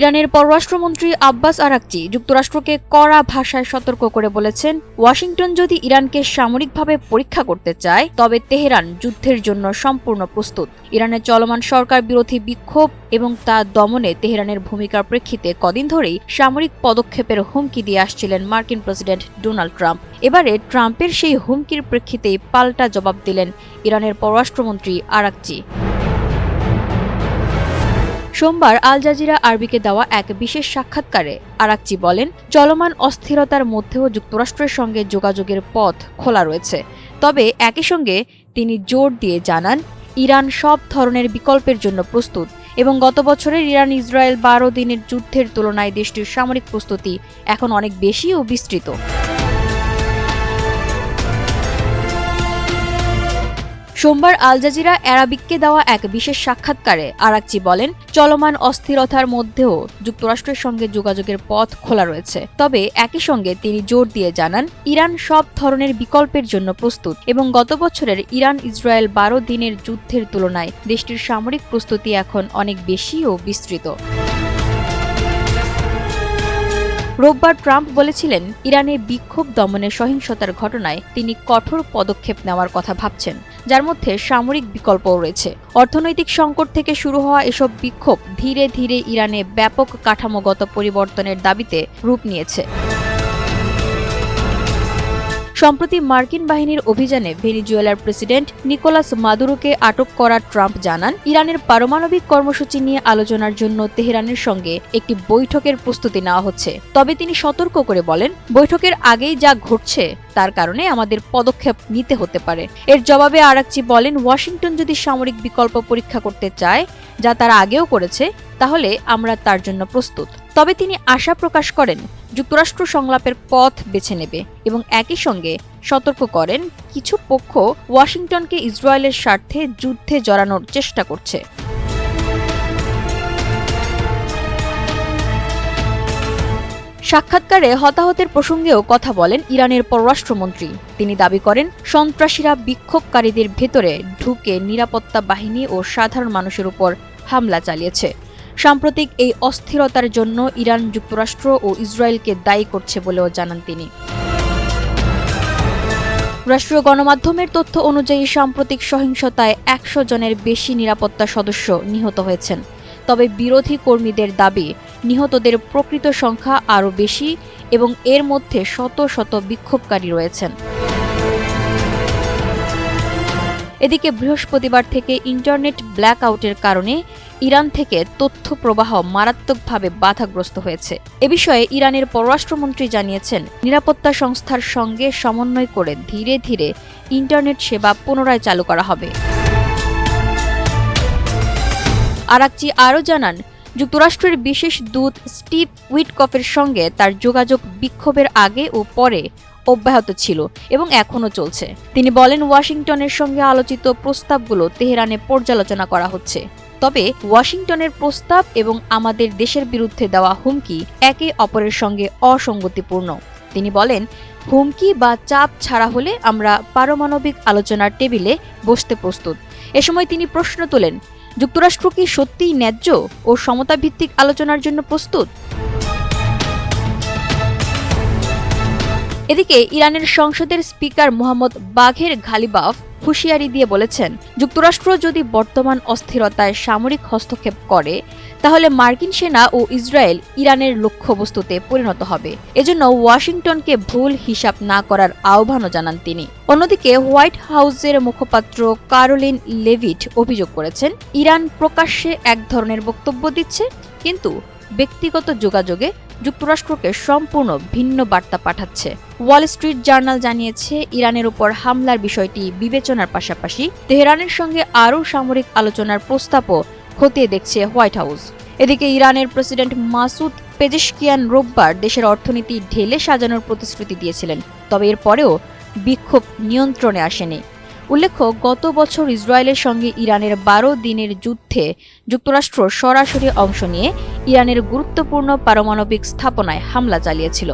ইরানের পররাষ্ট্রমন্ত্রী Abbas Araghchi যুক্তরাষ্ট্রকে কড়া ভাষায় সতর্ক করে বলেছেন, ওয়াশিংটন যদি ইরানকে সামরিকভাবে পরীক্ষা করতে চায় তবে তেহরান যুদ্ধের জন্য সম্পূর্ণ প্রস্তুত। ইরানের চলমান সরকার বিরোধী বিক্ষোভ এবং তা দমনে তেহরানের ভূমিকার প্রেক্ষিতে কদিন ধরেই সামরিক পদক্ষেপের হুমকি দিয়ে আসছিলেন মার্কিন প্রেসিডেন্ট ডোনাল্ড ট্রাম্প। এবারে ট্রাম্পের সেই হুমকির প্রেক্ষিতেই পাল্টা জবাব দিলেন ইরানের পররাষ্ট্রমন্ত্রী আরাকচি। সোমবার আল জাজিরা আরবিকে দেওয়া এক বিশেষ সাক্ষাৎকারে আরাকচি বলেন, চলমান অস্থিরতার মধ্যেও যুক্তরাষ্ট্রের সঙ্গে যোগাযোগের পথ খোলা রয়েছে। তবে একই সঙ্গে তিনি জোর দিয়ে জানান, ইরান সব ধরনের বিকল্পের জন্য প্রস্তুত এবং গত বছরের ইরান ইসরায়েল 12 দিনের যুদ্ধের তুলনায় দেশটির সামরিক প্রস্তুতি এখন অনেক বেশি ও বিস্তৃত। সোমবার আল জাজিরা আরবিককে দেওয়া এক বিশেষ সাক্ষাৎকারে আরাকচি বলেন, চলমান অস্থিরতার মধ্যেও যুক্তরাষ্ট্রের সঙ্গে যোগাযোগের পথ খোলা রয়েছে। তবে একই সঙ্গে তিনি জোর দিয়ে জানান, ইরান সব ধরনের বিকল্পের জন্য প্রস্তুত এবং গত বছরের ইরান ইসরায়েল 12 দিনের যুদ্ধের তুলনায় দেশটির সামরিক প্রস্তুতি এখন অনেক বেশি ও বিস্তৃত। রোববার ট্রাম্প বলেছিলেন, ইরানে বিক্ষোভ দমনে সহিংসতার ঘটনায় তিনি কঠোর পদক্ষেপ নেওয়ার কথা ভাবছেন, যার মধ্যে সামরিক বিকল্পও রয়েছে। অর্থনৈতিক সংকট থেকে শুরু হওয়া এসব বিক্ষোভ ধীরে ধীরে ইরানে ব্যাপক কাঠামোগত পরিবর্তনের দাবিতে রূপ নিয়েছে। সম্প্রতি মার্কিন বাহিনীর অভিযানে ভেনেজুয়েলার প্রেসিডেন্ট নিকোলাস মাদুরোকে আটক করা ট্রাম্প জানান, ইরানের পারমাণবিক কর্মসূচি নিয়ে আলোচনার জন্য তেহরানের সঙ্গে একটি বৈঠকের প্রস্তুতি নেওয়া হচ্ছে। তবে তিনি সতর্ক করে বলেন, বৈঠকের আগেই যা ঘটছে তার কারণে আমাদের পদক্ষেপ নিতে হতে পারে। এর জবাবে আরাকচি বলেন, ওয়াশিংটন যদি সামরিক বিকল্প পরীক্ষা করতে চায়, যা তারা আগেও করেছে, তাহলে আমরা তার জন্য প্রস্তুত। তবে তিনি আশা প্রকাশ করেন, যুক্তরাষ্ট্র সংলাপের পথ বেছে নেবে এবং একই সঙ্গে সতর্ক করেন, কিছু পক্ষ ওয়াশিংটনকে ইসরায়েলের স্বার্থে যুদ্ধে জড়ানোর চেষ্টা করছে। সাক্ষাৎকারে হতাহতের প্রসঙ্গেও কথা বলেন ইরানের পররাষ্ট্রমন্ত্রী। তিনি দাবি করেন, সন্ত্রাসীরা বিক্ষোভকারীদের ভেতরে ঢুকে নিরাপত্তা বাহিনী ও সাধারণ মানুষের উপর হামলা চালিয়েছে। সাম্প্রতিক এই অস্থিরতার জন্য ইরান যুক্তরাষ্ট্র ও ইসরায়েলকে দায়ী করছে বলেও জানান তিনি। রাষ্ট্রীয় গণমাধ্যমের তথ্য অনুযায়ী সাম্প্রতিক সহিংসতায় 100 জনের বেশি নিরাপত্তা সদস্য নিহত হয়েছেন। তবে বিরোধী কর্মীদের দাবি, নিহতদের প্রকৃত সংখ্যা আরও বেশি এবং এর মধ্যে শত শত বিক্ষোভকারী রয়েছেন। এদিকে বৃহস্পতিবার থেকে ইন্টারনেট ব্ল্যাকআউটের কারণে ইরান থেকে তথ্য প্রবাহ মারাত্মকভাবে বাধাগ্রস্ত হয়েছে। এ বিষয়ে ইরানের পররাষ্ট্রমন্ত্রী জানিয়েছেন, নিরাপত্তা সংস্থার সঙ্গে সমন্বয় করে ধীরে ধীরে ইন্টারনেট সেবা পুনরায় চালু করা হবে। আরাকচি আরও জানান, যুক্তরাষ্ট্রের বিশেষ দূত স্টিভ উইটকফের সঙ্গে তার যোগাযোগ বিক্ষোভের আগে ও পরে অব্যাহত ছিল এবং এখনও চলছে। তিনি বলেন, ওয়াশিংটনের সঙ্গে আলোচিত প্রস্তাবগুলো তেহরানে পর্যালোচনা করা হচ্ছে। তবে ওয়াশিংটনের প্রস্তাব এবং আমাদের দেশের বিরুদ্ধে দেওয়া হুমকি একে অপরের সঙ্গে অসঙ্গতিপূর্ণ। তিনি বলেন, হুমকি বা চাপ ছাড়া হলে আমরা পারমাণবিক আলোচনার টেবিলে বসতে প্রস্তুত। এ সময় তিনি প্রশ্ন তোলেন, যুক্তরাষ্ট্র কি সত্যিই ন্যায্য ও সমতাভিত্তিক আলোচনার জন্য প্রস্তুত? এদিকে ইরানের সংসদের স্পিকার মোহাম্মদ বাঘের ঘালিবাফ হুঁশিয়ারি দিয়ে বলেছেন, যুক্তরাষ্ট্র যদি বর্তমান অস্থিরতায় সামরিক হস্তক্ষেপ করে, তাহলে মার্কিন সেনা ও ইসরায়েল ইরানের লক্ষ্যবস্তুতে পরিণত হবে। এজন্য ওয়াশিংটনকে ভুল হিসাব না করার আহ্বানও জানান তিনি। অন্যদিকে হোয়াইট হাউসের মুখপাত্র কারোলিন লেভিট অভিযোগ করেছেন, ইরান প্রকাশ্যে এক ধরনের বক্তব্য দিচ্ছে, কিন্তু ব্যক্তিগত যোগাযোগে যুক্তরাষ্ট্রকে সম্পূর্ণ ভিন্ন বার্তা পাঠাচ্ছে। ওয়াল স্ট্রিট জার্নাল জানিয়েছে, ইরানের উপর হামলার বিষয়টি বিবেচনার পাশাপাশি তেহরানের সঙ্গে আরও সামরিক আলোচনার প্রস্তাবও খতিয়ে দেখছে হোয়াইট হাউস। এদিকে ইরানের প্রেসিডেন্ট মাসুদ পেজেশকিয়ান রোববার দেশের অর্থনীতি ঢেলে সাজানোর প্রতিশ্রুতি দিয়েছিলেন। তবে এর পরেও বিক্ষোভ নিয়ন্ত্রণে আসেনি। উল্লেখ্য, গত বছর ইসরায়েলের সঙ্গে ইরানের 12 দিনের যুদ্ধে যুক্তরাষ্ট্র সরাসরি অংশ নিয়ে ইরানের গুরুত্বপূর্ণ পারমাণবিক স্থাপনায় হামলা চালিয়েছিল।